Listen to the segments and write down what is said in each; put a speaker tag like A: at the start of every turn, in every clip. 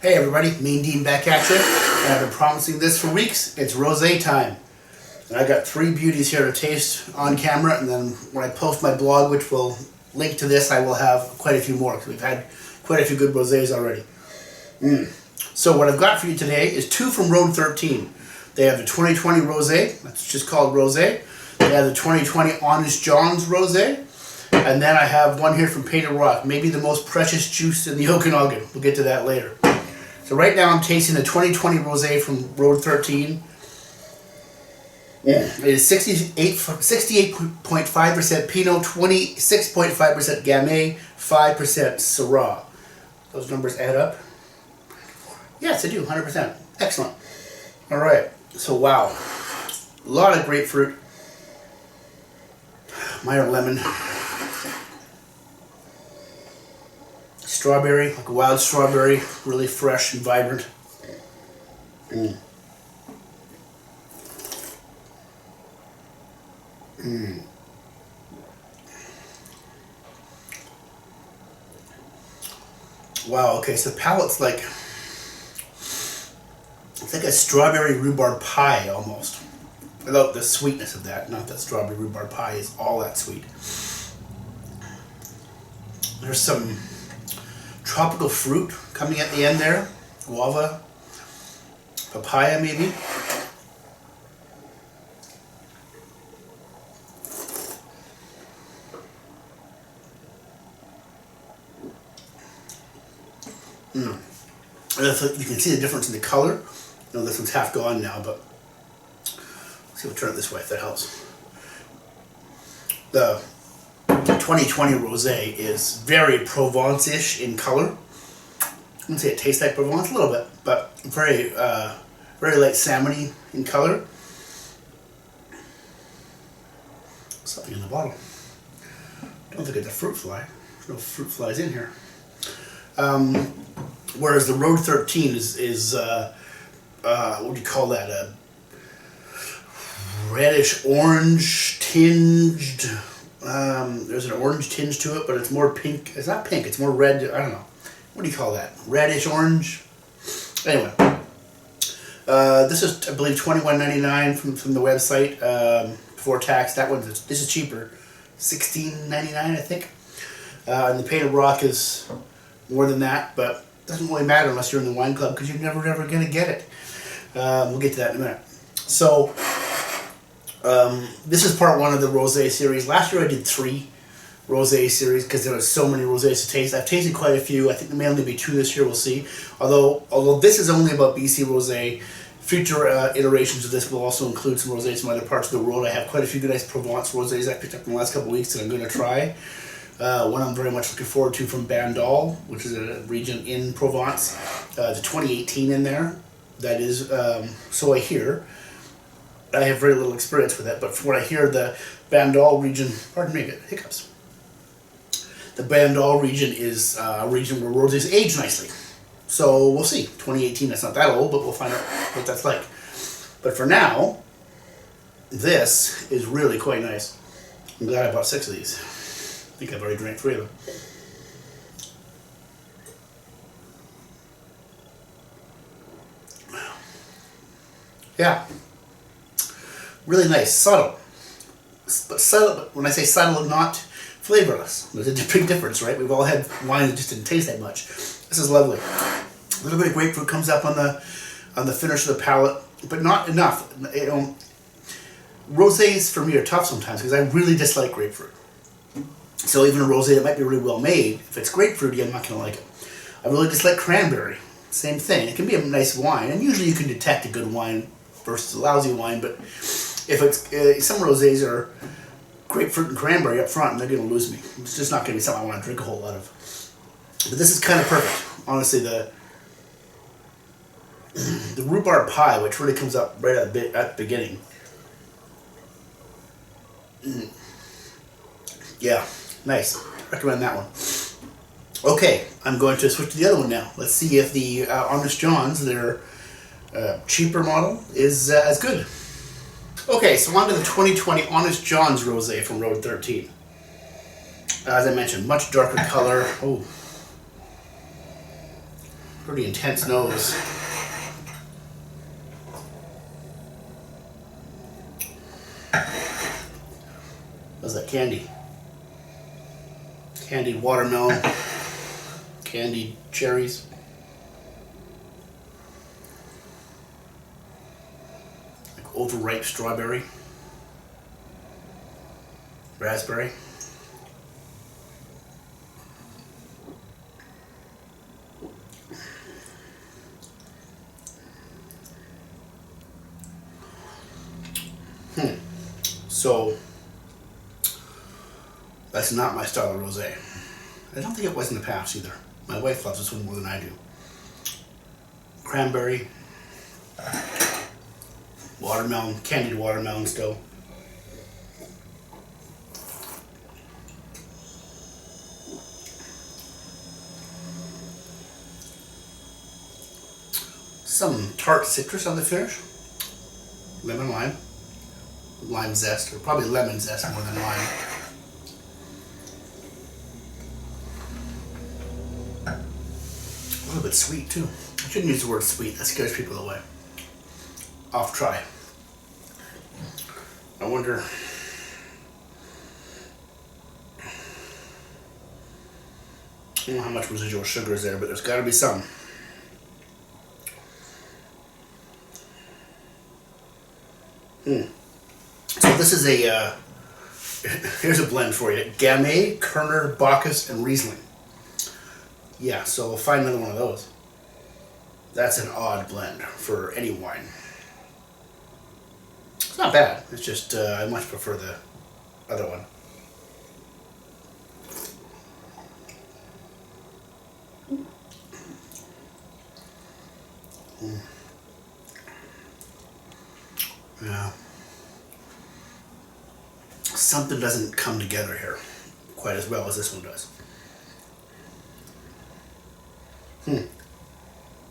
A: Hey everybody, Mean Dean back at you, and I've been promising this for weeks. It's rosé time. And I got 3 beauties here to taste on camera, and then when I post my blog, which will link to this, I will have quite a few more, because we've had quite a few good rosés already. So what I've got for you today is 2 from Road 13. They have the 2020 Rosé, that's just called Rosé. They have the 2020 Honest John's Rosé. And then I have one here from Painted Rock, maybe the most precious juice in the Okanagan. We'll get to that later. So right now I'm tasting the 2020 Rosé from Road 13. It is 68.5% Pinot, 26.5% Gamay, 5% Syrah. Those numbers add up? Yes, I do, 100%. Excellent. Alright, so wow. A lot of grapefruit. Minor lemon. Strawberry, like a wild strawberry, really fresh and vibrant. Wow, okay, so the palate's like, it's like a strawberry rhubarb pie almost. Without the sweetness of that, not that strawberry rhubarb pie is all that sweet. There's some tropical fruit coming at the end there. Guava, papaya maybe. You can see the difference in the color. I know this one's half gone now, but let's see if we turn it this way if that helps. The 2020 Rosé is very Provence-ish in color. I wouldn't say it tastes like Provence, a little bit, but very light salmon-y in color. Something in the bottle. Don't think it's a fruit fly. There's no fruit flies in here. Whereas the Road 13 is what do you call that? A reddish orange tinged. There's an orange tinge to it, but it's more pink. It's not pink. It's more red. I don't know. What do you call that? Reddish orange. Anyway, this is I believe $21.99 from the website before tax. That one this is cheaper, $16.99 I think. And the Painted Rock is more than that, but it doesn't really matter unless you're in the wine club because you're never ever gonna get it. We'll get to that in a minute. So. This is part 1 of the Rosé series. Last year I did 3 Rosé series because there were so many Rosés to taste. I've tasted quite a few. I think there may only be 2 this year. We'll see. Although this is only about BC Rosé, future iterations of this will also include some Rosés from other parts of the world. I have quite a few nice Provence Rosés I picked up in the last couple of weeks that I'm going to try. One I'm very much looking forward to from Bandol, which is a region in Provence. The 2018 in there. That is, so I hear. I have very little experience with it, but from what I hear, the Bandol region, pardon me, hiccups. The Bandol region is a region where rosés age nicely. So we'll see. 2018, that's not that old, but we'll find out what that's like. But for now, this is really quite nice. I'm glad I bought 6 of these. I think I've already drank 3 of them. Yeah. Really nice, subtle. But subtle, but when I say subtle, not flavorless. There's a big difference, right? We've all had wine that just didn't taste that much. This is lovely. A little bit of grapefruit comes up on the finish of the palate, but not enough. Rosés for me are tough sometimes because I really dislike grapefruit. So even a rosé that might be really well made, if it's grapefruity, I'm not going to like it. I really dislike cranberry. Same thing. It can be a nice wine, and usually you can detect a good wine versus a lousy wine, but if it's some rosés are grapefruit and cranberry up front, and they're going to lose me. It's just not going to be something I want to drink a whole lot of. But this is kind of perfect. Honestly, the rhubarb pie, which really comes up right at the beginning. Yeah, nice. Recommend that one. Okay, I'm going to switch to the other one now. Let's see if the Honest John's, their cheaper model, is as good. Okay, so on to the 2020 Honest John's Rosé from Road 13. As I mentioned, much darker color. Oh, Pretty intense nose. How's that candy? Candied watermelon, candied cherries. Like overripe strawberry, raspberry. So, that's not my style of rosé. I don't think it was in the past either. My wife loves this one more than I do. Cranberry, watermelon, candied watermelon still. Some tart citrus on the finish. Lemon lime. Lime zest, or probably lemon zest more than lime. A little bit sweet too. I shouldn't use the word sweet, that scares people away. Off try. I wonder. I don't know how much residual sugar is there, but there's got to be some. So this is a, here's a blend for you. Gamay, Kerner, Bacchus, and Riesling. Yeah, so we'll find another one of those. That's an odd blend for any wine. It's not bad, it's just I much prefer the other one. Yeah. Something doesn't come together here quite as well as this one does.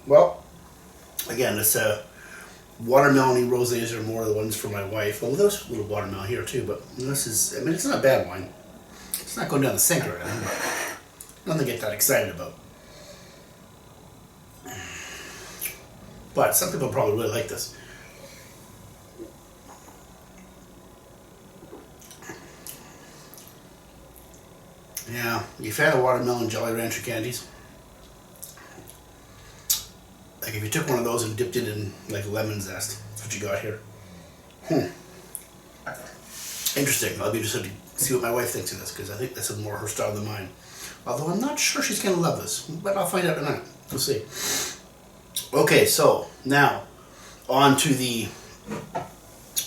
A: Well, again, it's watermelon-y rosés are more the ones for my wife. Well, there's a little watermelon here too, but this is, I mean, it's not a bad wine. It's not going down the sink or anything, but nothing to get that excited about. But some people probably really like this. Yeah, you fan of watermelon Jolly Rancher candies? Like if you took one of those and dipped it in like lemon zest, that's what you got here. Interesting. I'll be interested to see what my wife thinks of this, because I think this is more her style than mine. Although I'm not sure she's going to love this, but I'll find out tonight. We'll see. Okay, so now on to the,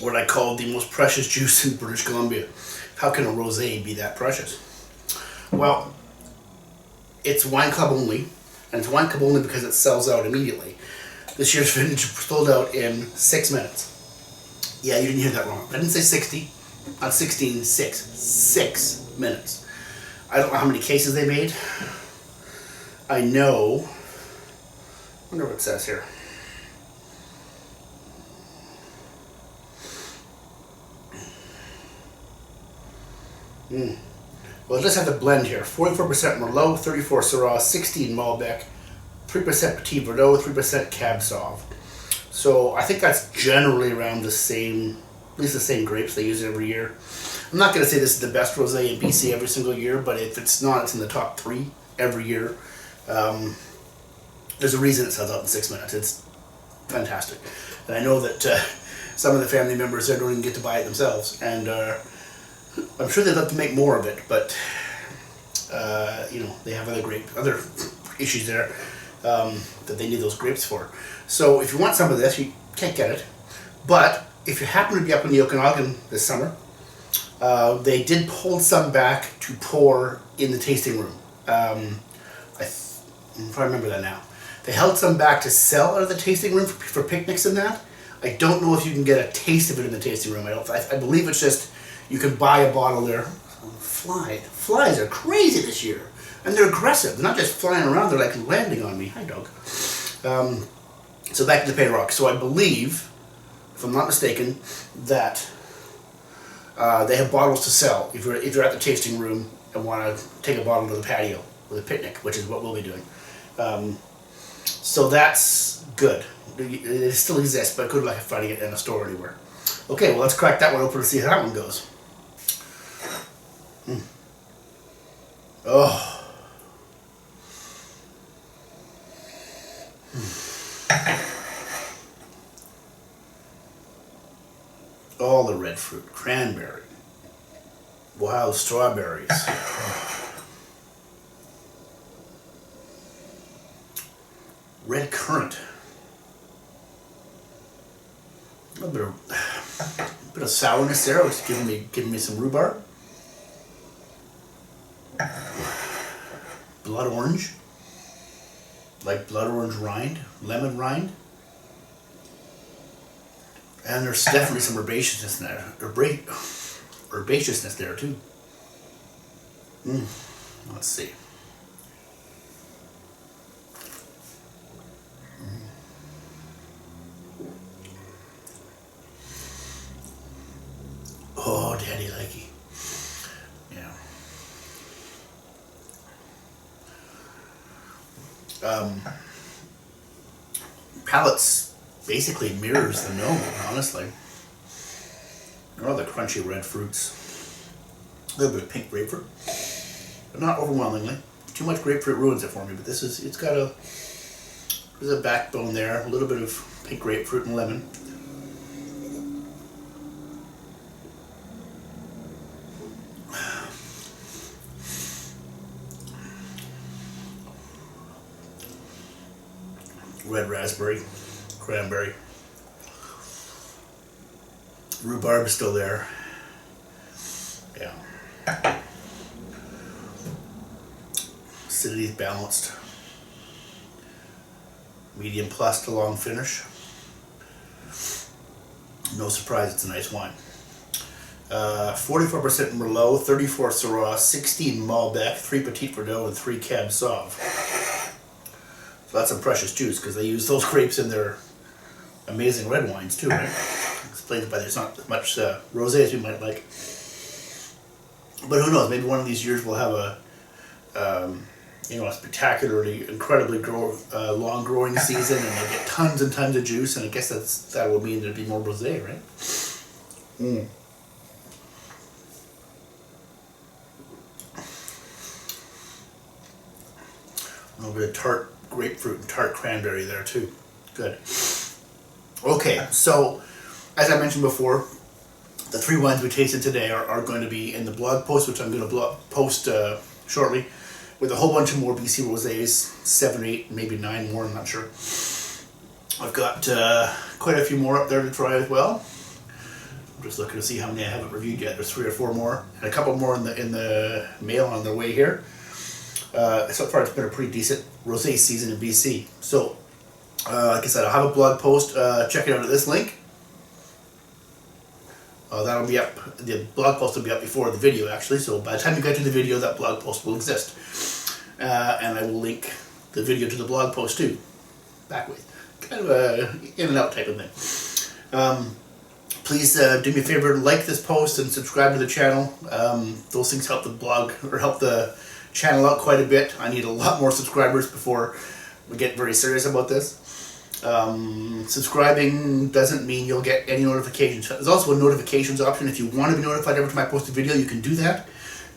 A: what I call the most precious juice in British Columbia. How can a rosé be that precious? Well, it's wine club only, and it's wine club only because it sells out immediately. This year's vintage sold out in 6 minutes. Yeah, you didn't hear that wrong. I didn't say 60, not 16, 6. 6 minutes. I don't know how many cases they made. I know, I wonder what it says here. Well, let's have the blend here. 44% Merlot, 34 Syrah, 16 Malbec, 3% Petit Verdot, 3% Cab Sauv. So I think that's generally around the same, at least the same grapes they use every year. I'm not going to say this is the best rosé in BC every single year, but if it's not, it's in the top 3 every year. There's a reason it sells out in 6 minutes. It's fantastic. And I know that some of the family members there don't even get to buy it themselves. And I'm sure they'd love to make more of it, but you know, they have other issues there that they need those grapes for. So if you want some of this, you can't get it. But if you happen to be up in the Okanagan this summer, they did hold some back to pour in the tasting room. I'm trying to remember that now. They held some back to sell out of the tasting room for picnics and that. I don't know if you can get a taste of it in the tasting room. I believe it's just you can buy a bottle there. Flies are crazy this year, and they're aggressive. They're not just flying around; they're like landing on me. Hi, dog. So back to the Pay Rock. So I believe, if I'm not mistaken, that they have bottles to sell if you're at the tasting room and want to take a bottle to the patio with a picnic, which is what we'll be doing. So that's good. It still exists, but good luck finding it in a store anywhere. Okay, well, let's crack that one open and see how that one goes. Oh. All the red fruit, cranberry, wild strawberries, red currant, a bit of sourness there, which is giving me some rhubarb, blood orange, like blood orange rind, lemon rind. And there's definitely some herbaceousness there too. Let's see. Oh, daddy likey. Yeah. Palates basically mirrors the gnome, honestly. All the crunchy red fruits. A little bit of pink grapefruit, but not overwhelmingly. Too much grapefruit ruins it for me, but there's a backbone there, a little bit of pink grapefruit and lemon. Red raspberry, cranberry. Rhubarb is still there. Yeah. Acidity is balanced. Medium plus to long finish. No surprise, it's a nice wine. 44% Merlot, 34 Syrah, 16 Malbec, 3 Petit Verdot, and 3 Cab Sauv. So that's some precious juice because they use those grapes in their amazing red wines too, right? Explains why there's not as much rosé as you might like. But who knows? Maybe one of these years we'll have a spectacularly, incredibly long growing season, and they get tons and tons of juice. And I guess that will mean there'll be more rosé, right? A little bit of tart grapefruit and tart cranberry there too. Good. Okay, so as I mentioned before, the 3 wines we tasted today are going to be in the blog post, which I'm going to post shortly, with a whole bunch of more BC Rosés, 7, 8, maybe 9 more, I'm not sure. I've got quite a few more up there to try as well. I'm just looking to see how many I haven't reviewed yet. There's 3 or 4 more, and a couple more in the mail on their way here. So far it's been a pretty decent rosé season in BC. So, like I said, I'll have a blog post. Check it out at this link. That'll be up. The blog post will be up before the video, actually. So by the time you get to the video, that blog post will exist, and I will link the video to the blog post too. Backwards, kind of a in and out type of thing. Please do me a favor and like this post and subscribe to the channel. Those things help the blog or help the channel out quite a bit. I need a lot more subscribers before we get very serious about this. Subscribing doesn't mean you'll get any notifications. There's also a notifications option. If you want to be notified every time I post a video, you can do that.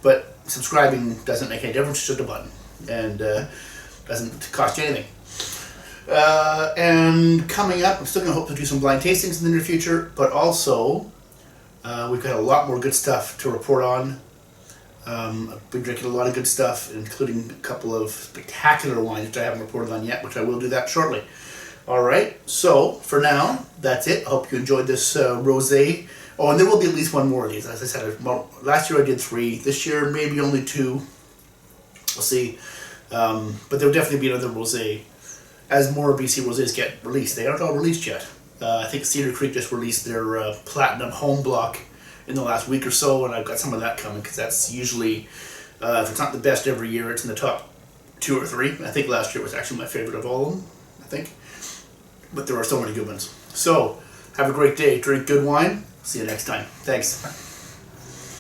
A: But subscribing doesn't make any difference, just a button. And doesn't cost you anything. And coming up, I'm still going to hope to do some blind tastings in the near future, but also we've got a lot more good stuff to report on. I've been drinking a lot of good stuff, including a couple of spectacular wines which I haven't reported on yet, which I will do that shortly. Alright, so for now, that's it. I hope you enjoyed this rosé. Oh, and there will be at least one more of these. As I said, last year I did 3. This year, maybe only 2. We'll see. But there will definitely be another rosé as more BC rosés get released. They aren't all released yet. I think Cedar Creek just released their Platinum Home Block in the last week or so, and I've got some of that coming because that's usually, if it's not the best every year, it's in the top 2 or 3. I think last year was actually my favorite of all of them, I think. But there are so many good ones. So, have a great day. Drink good wine. See you next time. Thanks.